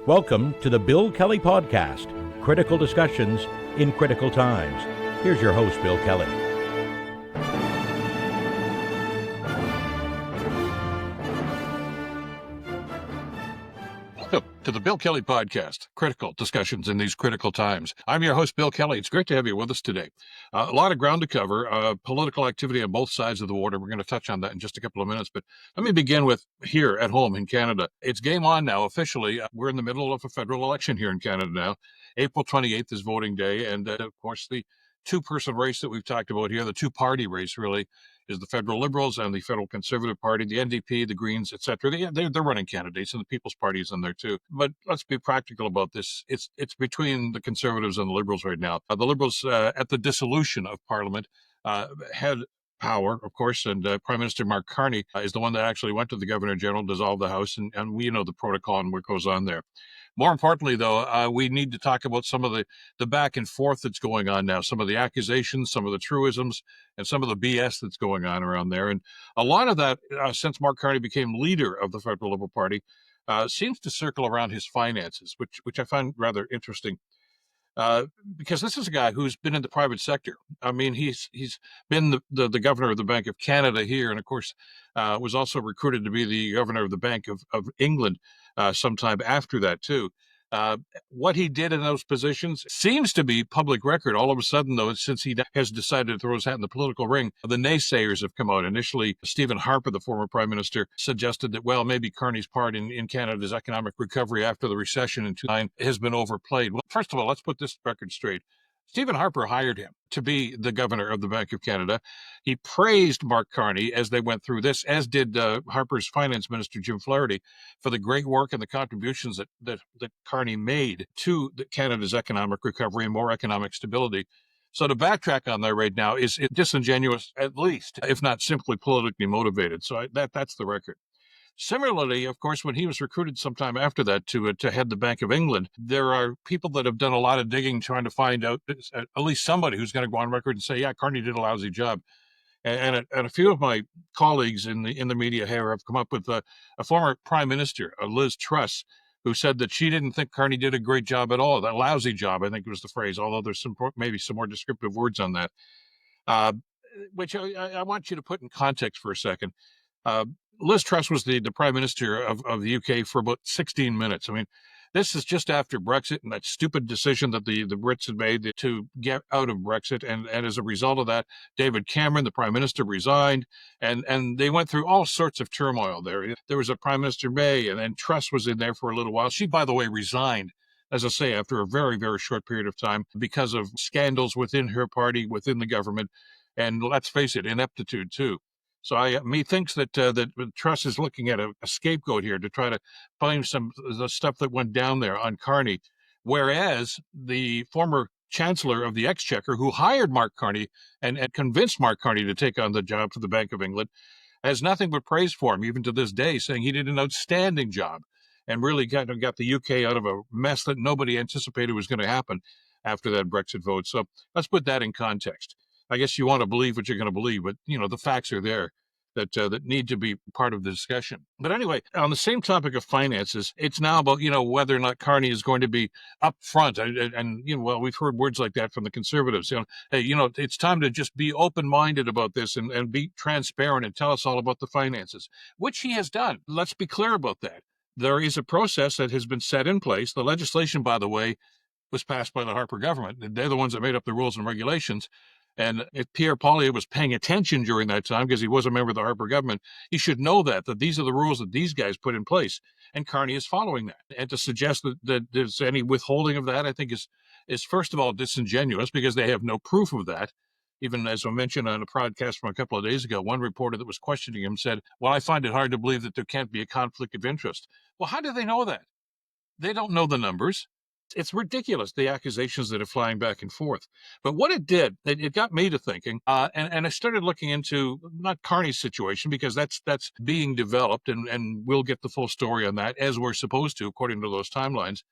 Welcome to the Bill Kelly Podcast, critical discussions in critical times. Here's your host, Bill Kelly. Welcome to the Bill Kelly Podcast, critical discussions in these critical times. I'm your host, Bill Kelly. It's great to have you with us today. A lot of ground to cover, political activity on both sides of the border. We're going to touch on that in just a couple of minutes, but let me begin with here at home in Canada. It's game on now, officially. We're in the middle of a federal election here in Canada now. April 28th is voting day, and of course, the two-person race that we've talked about here, the two-party race really, is the federal Liberals and the federal Conservative Party, the NDP, the Greens, etc. They're running candidates, and the People's Party is in there too. But let's be practical about this. It's between the Conservatives and the Liberals right now. The Liberals, at the dissolution of Parliament, had power, of course, and Prime Minister Mark Carney is the one that actually went to the Governor General, dissolved the House, and we know the protocol and what goes on there. More importantly, though, we need to talk about some of the back and forth that's going on now, some of the accusations, some of the truisms, and some of the BS that's going on around there. And a lot of that, since Mark Carney became leader of the Federal Liberal Party, seems to circle around his finances, which I find rather interesting. Because this is a guy who's been in the private sector. I mean, he's been the governor of the Bank of Canada here, and of course, was also recruited to be the governor of the Bank of England sometime after that too. What he did in those positions seems to be public record. All of a sudden, though, since he has decided to throw his hat in the political ring, the naysayers have come out. Initially, Stephen Harper, the former prime minister, suggested that, well, maybe Carney's part in Canada's economic recovery after the recession in 2009 has been overplayed. Well, first of all, let's put this record straight. Stephen Harper hired him to be the governor of the Bank of Canada. He praised Mark Carney as they went through this, as did Harper's finance minister, Jim Flaherty, for the great work and the contributions that Carney made to Canada's economic recovery and more economic stability. So to backtrack on that right now is disingenuous, at least, if not simply politically motivated. So that's the record. Similarly, of course, when he was recruited sometime after that to head the Bank of England, there are people that have done a lot of digging trying to find out at least somebody who's going to go on record and say, yeah, Carney did a lousy job. And a few of my colleagues in the media here have come up with a former prime minister, Liz Truss, who said that she didn't think Carney did a great job at all, that lousy job, I think was the phrase, although there's maybe some more descriptive words on that, which I want you to put in context for a second. Liz Truss was the prime minister of the UK for about 16 minutes. I mean, this is just after Brexit and that stupid decision that the Brits had made to get out of Brexit. And as a result of that, David Cameron, the prime minister, resigned. And they went through all sorts of turmoil there. There was a Prime Minister May, and then Truss was in there for a little while. She, by the way, resigned, as I say, after a very, very short period of time because of scandals within her party, within the government. And let's face it, ineptitude, too. So methinks that Truss is looking at a scapegoat here to try to blame some of the stuff that went down there on Carney, whereas the former Chancellor of the Exchequer, who hired Mark Carney and convinced Mark Carney to take on the job for the Bank of England, has nothing but praise for him, even to this day, saying he did an outstanding job and really kind of got the UK out of a mess that nobody anticipated was going to happen after that Brexit vote. So let's put that in context. I guess you want to believe what you're going to believe, but, the facts are there that need to be part of the discussion. But anyway, on the same topic of finances, it's now about, whether or not Carney is going to be up front. And well, we've heard words like that from the Conservatives. Hey, it's time to just be open-minded about this and be transparent and tell us all about the finances, which he has done. Let's be clear about that. There is a process that has been set in place. The legislation, by the way, was passed by the Harper government. They're the ones that made up the rules and regulations. And if Pierre Poilievre was paying attention during that time, because he was a member of the Harper government, he should know that these are the rules that these guys put in place. And Carney is following that. And to suggest that there's any withholding of that, I think is first of all disingenuous, because they have no proof of that. Even as I mentioned on a podcast from a couple of days ago, one reporter that was questioning him said, well, I find it hard to believe that there can't be a conflict of interest. Well, how do they know that? They don't know the numbers. It's ridiculous, the accusations that are flying back and forth. But what it did, it got me to thinking, and I started looking into not Carney's situation, because that's being developed, and we'll get the full story on that, as we're supposed to, according to those timelines.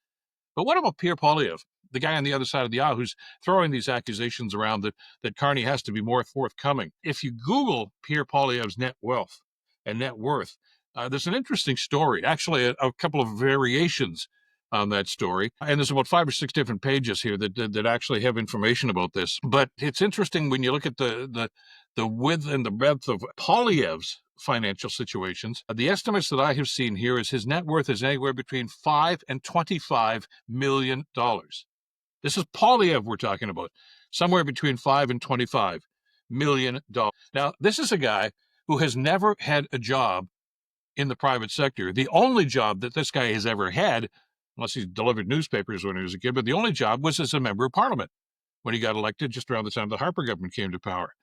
But what about Pierre Poilievre, the guy on the other side of the aisle who's throwing these accusations around that Carney has to be more forthcoming? If you Google Pierre Poilievre's net wealth and net worth, there's an interesting story, actually a couple of variations on that story. And there's about 5 or 6 different pages here that actually have information about this. But it's interesting when you look at the width and the breadth of Poilievre's financial situations. The estimates that I have seen here is his net worth is anywhere between $5 and $25 million. This is Poilievre we're talking about, somewhere between $5 and $25 million. Now, this is a guy who has never had a job in the private sector. The only job that this guy has ever had, unless he delivered newspapers when he was a kid, but the only job was as a member of parliament when he got elected just around the time the Harper government came to power.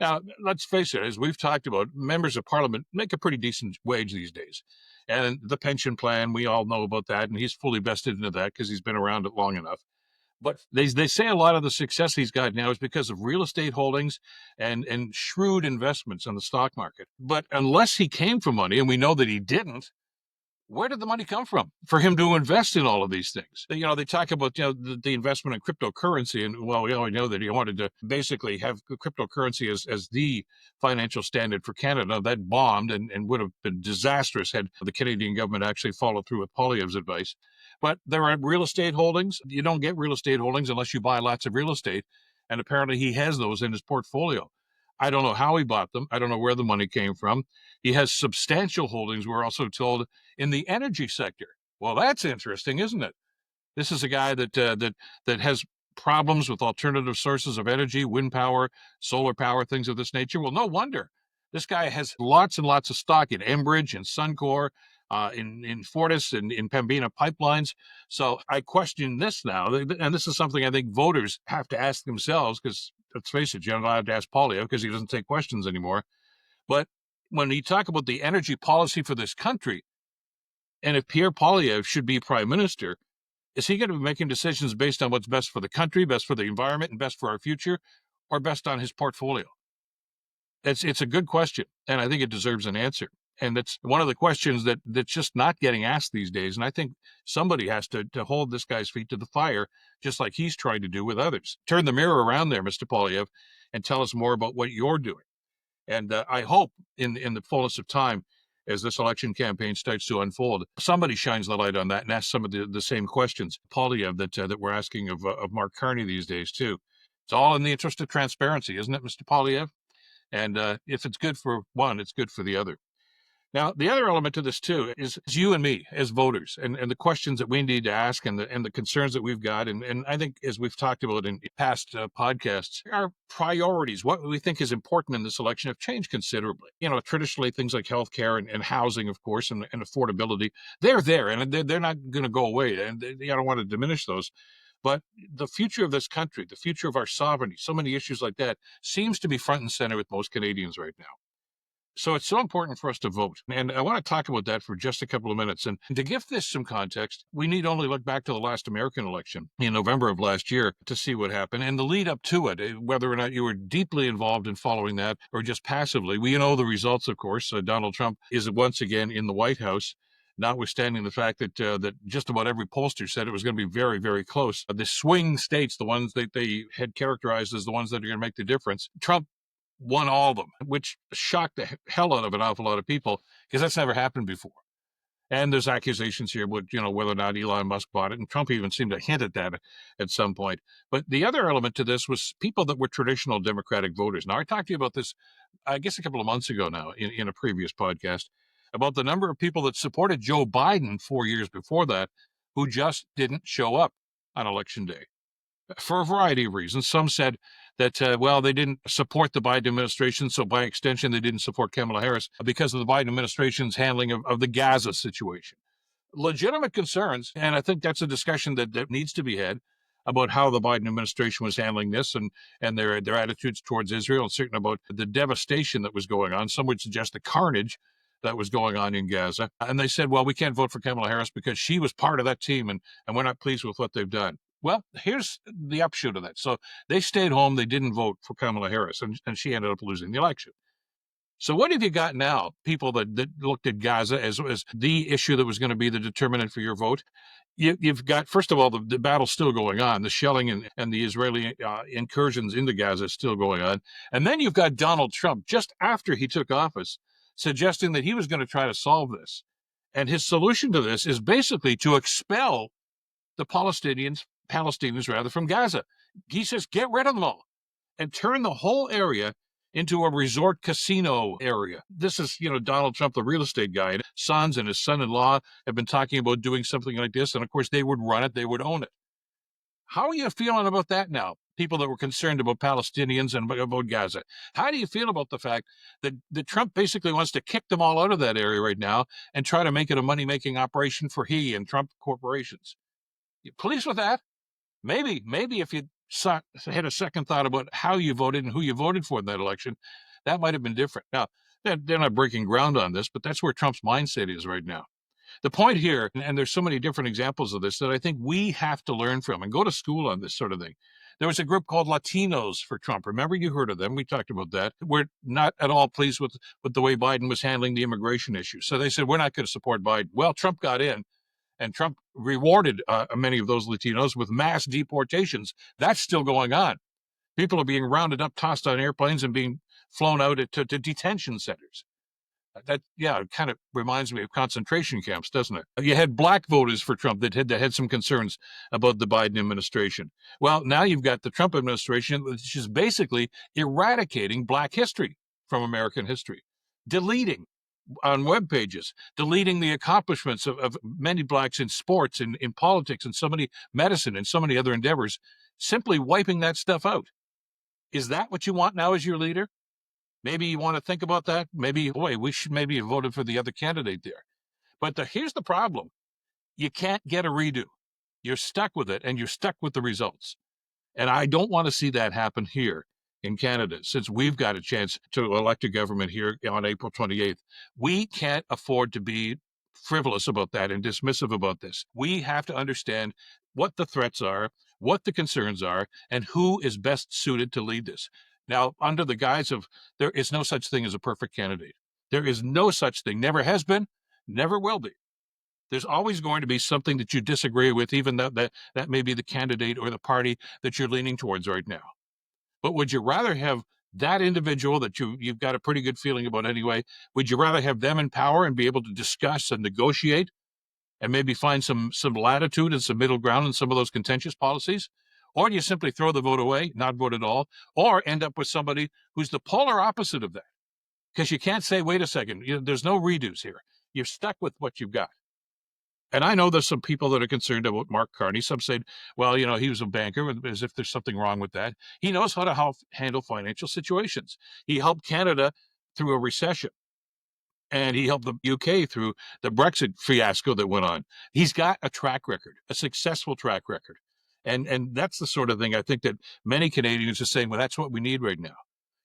Now, let's face it, as we've talked about, members of parliament make a pretty decent wage these days. And the pension plan, we all know about that, and he's fully vested into that because he's been around it long enough. But they say a lot of the success he's got now is because of real estate holdings and shrewd investments in the stock market. But unless he came from money, and we know that he didn't, where did the money come from for him to invest in all of these things? They talk about the investment in cryptocurrency, and well, we all know that he wanted to basically have cryptocurrency as the financial standard for Canada. That bombed and would have been disastrous had the Canadian government actually followed through with Poilievre's advice. But there are real estate holdings. You don't get real estate holdings unless you buy lots of real estate, and apparently he has those in his portfolio. I don't know how he bought them. I don't know where the money came from. He has substantial holdings, we're also told, in the energy sector. Well, that's interesting, isn't it? This is a guy that has problems with alternative sources of energy, wind power, solar power, things of this nature. Well, no wonder. This guy has lots and lots of stock in Enbridge and Suncor, in Fortis and in Pembina pipelines. So I question this now, and this is something I think voters have to ask themselves, because let's face it, you're not allowed to ask Poilievre because he doesn't take questions anymore. But when you talk about the energy policy for this country, and if Pierre Poilievre should be prime minister, is he going to be making decisions based on what's best for the country, best for the environment, and best for our future, or best on his portfolio? It's a good question, and I think it deserves an answer. And that's one of the questions that's just not getting asked these days. And I think somebody has to hold this guy's feet to the fire, just like he's trying to do with others. Turn the mirror around there, Mr. Poilievre, and tell us more about what you're doing. And I hope in the fullness of time, as this election campaign starts to unfold, somebody shines the light on that and asks some of the same questions, Poilievre, that we're asking of Mark Carney these days, too. It's all in the interest of transparency, isn't it, Mr. Poilievre? And if it's good for one, it's good for the other. Now, the other element to this, too, is you and me as voters and the questions that we need to ask and the concerns that we've got. And I think, as we've talked about in past podcasts, our priorities, what we think is important in this election, have changed considerably. Traditionally, things like healthcare and housing, of course, and affordability, they're there, and they're not going to go away. And I don't want to diminish those. But the future of this country, the future of our sovereignty, so many issues like that, seems to be front and center with most Canadians right now. So it's so important for us to vote. And I want to talk about that for just a couple of minutes. And to give this some context, we need only look back to the last American election in November of last year to see what happened and the lead up to it, whether or not you were deeply involved in following that or just passively. We know the results, of course. Donald Trump is once again in the White House, notwithstanding the fact that just about every pollster said it was going to be very, very close. The swing states, the ones that they had characterized as the ones that are going to make the difference, Trump won all of them, which shocked the hell out of an awful lot of people because that's never happened before. And there's accusations here about, whether or not Elon Musk bought it. And Trump even seemed to hint at that at some point. But the other element to this was people that were traditional Democratic voters. Now, I talked to you about this, I guess, a couple of months ago now in a previous podcast about the number of people that supported Joe Biden 4 years before that who just didn't show up on Election Day for a variety of reasons. Some said that, they didn't support the Biden administration, so by extension, they didn't support Kamala Harris because of the Biden administration's handling of the Gaza situation. Legitimate concerns, and I think that's a discussion that needs to be had about how the Biden administration was handling this and their attitudes towards Israel, and certainly about the devastation that was going on. Some would suggest the carnage that was going on in Gaza. And they said, well, we can't vote for Kamala Harris because she was part of that team, and we're not pleased with what they've done. Well, here's the upshot of that. So they stayed home. They didn't vote for Kamala Harris, and she ended up losing the election. So what have you got now? People that looked at Gaza as the issue that was going to be the determinant for your vote. You've got, first of all, the battle's still going on. The shelling and the Israeli incursions into Gaza is still going on. And then you've got Donald Trump, just after he took office, suggesting that he was going to try to solve this. And his solution to this is basically to expel the Palestinians rather, from Gaza. He says, get rid of them all and turn the whole area into a resort casino area. This is, Donald Trump, the real estate guy, and his sons and his son-in-law have been talking about doing something like this. And of course, they would run it, they would own it. How are you feeling about that now? People that were concerned about Palestinians and about Gaza. How do you feel about the fact that Trump basically wants to kick them all out of that area right now and try to make it a money-making operation for he and Trump corporations? You pleased with that? Maybe if you had a second thought about how you voted and who you voted for in that election, that might have been different. Now, they're not breaking ground on this, but that's where Trump's mindset is right now. The point here, and there's so many different examples of this that I think we have to learn from and go to school on this sort of thing. There was a group called Latinos for Trump. Remember, you heard of them. We talked about that. We're not at all pleased with the way Biden was handling the immigration issue. So they said, we're not going to support Biden. Well, Trump got in, and Trump rewarded many of those Latinos with mass deportations. That's still going on. People are being rounded up, tossed on airplanes, and being flown out to detention centers. That, it kind of reminds me of concentration camps, doesn't it? You had black voters for Trump that had some concerns about the Biden administration. Well, now you've got the Trump administration, which is basically eradicating black history from American history, deleting on web pages, deleting the accomplishments of many blacks in sports, in politics, and so many medicine, and so many other endeavors, simply wiping that stuff out. Is that what you want now as your leader? Maybe you want to think about that. Maybe, we should maybe have voted for the other candidate there. But here's the problem. You can't get a redo. You're stuck with it, and you're stuck with the results. And I don't want to see that happen here in Canada, since we've got a chance to elect a government here on April 28th. We can't afford to be frivolous about that and dismissive about this. We have to understand what the threats are, what the concerns are, and who is best suited to lead this. Now, under the guise of there is no such thing as a perfect candidate. There is no such thing, never has been, never will be. There's always going to be something that you disagree with, even that may be the candidate or the party that you're leaning towards right now. But would you rather have that individual that you've got a pretty good feeling about anyway, would you rather have them in power and be able to discuss and negotiate and maybe find some latitude and some middle ground in some of those contentious policies? Or do you simply throw the vote away, not vote at all, or end up with somebody who's the polar opposite of that? Because you can't say, wait a second, there's no redos here. You're stuck with what you've got. And I know there's some people that are concerned about Mark Carney. Some say, well, he was a banker, as if there's something wrong with that. He knows how to handle financial situations. He helped Canada through a recession. And he helped the UK through the Brexit fiasco that went on. He's got a track record, a successful track record. And that's the sort of thing I think that many Canadians are saying, well, that's what we need right now.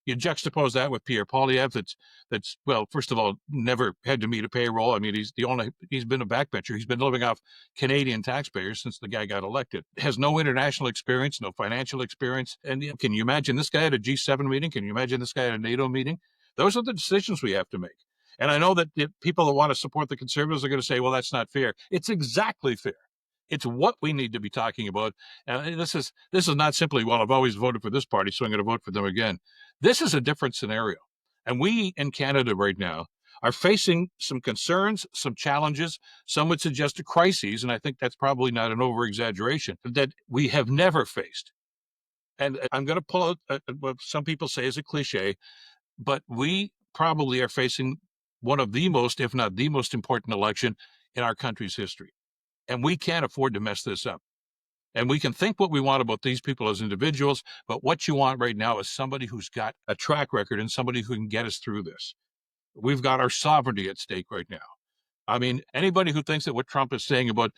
You juxtapose that with Pierre Poilievre, that's well, first of all, never had to meet a payroll. I mean, he's been a backbencher. He's been living off Canadian taxpayers since the guy got elected. Has no international experience, no financial experience. And can you imagine this guy at a G7 meeting? Can you imagine this guy at a NATO meeting? Those are the decisions we have to make. And I know that the people that want to support the Conservatives are going to say, well, that's not fair. It's exactly fair. It's what we need to be talking about. And this is not simply, well, I've always voted for this party, so I'm going to vote for them again. This is a different scenario. And we in Canada right now are facing some concerns, some challenges. Some would suggest a crisis, and I think that's probably not an over-exaggeration, that we have never faced. And I'm going to pull out what some people say is a cliche, but we probably are facing one of the most, if not the most important election in our country's history. And we can't afford to mess this up. And we can think what we want about these people as individuals, but what you want right now is somebody who's got a track record and somebody who can get us through this. We've got our sovereignty at stake right now. I mean, anybody who thinks that what Trump is saying about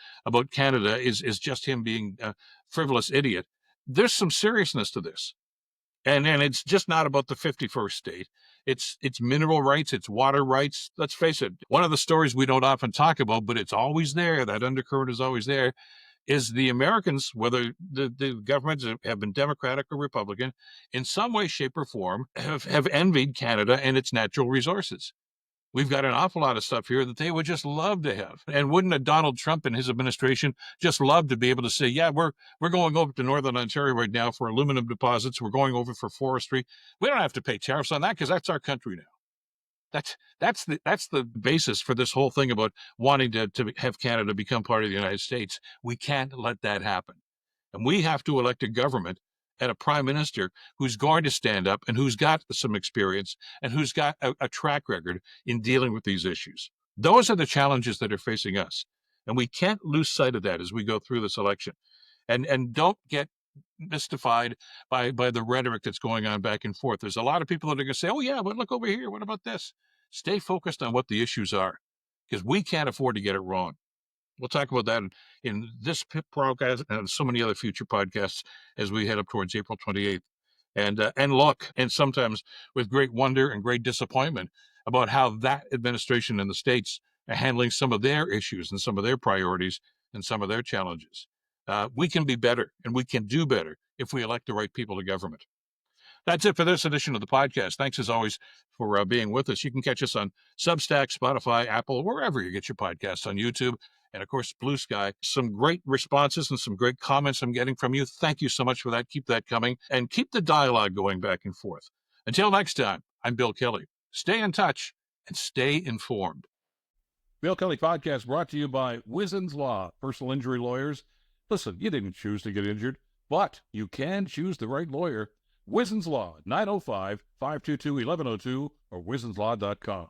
Canada is just him being a frivolous idiot, there's some seriousness to this. And it's just not about the 51st state. It's mineral rights, it's water rights. Let's face it, one of the stories we don't often talk about, but it's always there, that undercurrent is always there, is the Americans, whether the governments have been Democratic or Republican, in some way, shape, or form, have envied Canada and its natural resources. We've got an awful lot of stuff here that they would just love to have. And wouldn't a Donald Trump and his administration just love to be able to say, yeah, we're going over to Northern Ontario right now for aluminum deposits. We're going over for forestry. We don't have to pay tariffs on that because that's our country now. That's the basis for this whole thing about wanting to have Canada become part of the United States. We can't let that happen. And we have to elect a government and a prime minister who's going to stand up and who's got some experience and who's got a track record in dealing with these issues. Those are the challenges that are facing us. And we can't lose sight of that as we go through this election. And don't get mystified by the rhetoric that's going on back and forth. There's a lot of people that are going to say, oh, yeah, but look over here. What about this? Stay focused on what the issues are, because we can't afford to get it wrong. We'll talk about that in this podcast and so many other future podcasts as we head up towards April 28th. And look, and sometimes with great wonder and great disappointment about how that administration in the States are handling some of their issues and some of their priorities and some of their challenges. We can be better and we can do better if we elect the right people to government. That's it for this edition of the podcast. Thanks, as always, for being with us. You can catch us on Substack, Spotify, Apple, wherever you get your podcasts, on YouTube, and, of course, Blue Sky. Some great responses and some great comments I'm getting from you. Thank you so much for that. Keep that coming, and keep the dialogue going back and forth. Until next time, I'm Bill Kelly. Stay in touch and stay informed. Bill Kelly Podcast brought to you by Wizen's Law, personal injury lawyers. Listen, you didn't choose to get injured, but you can choose the right lawyer. Wizen's Law, 905-522-1102 or wizenslaw.com.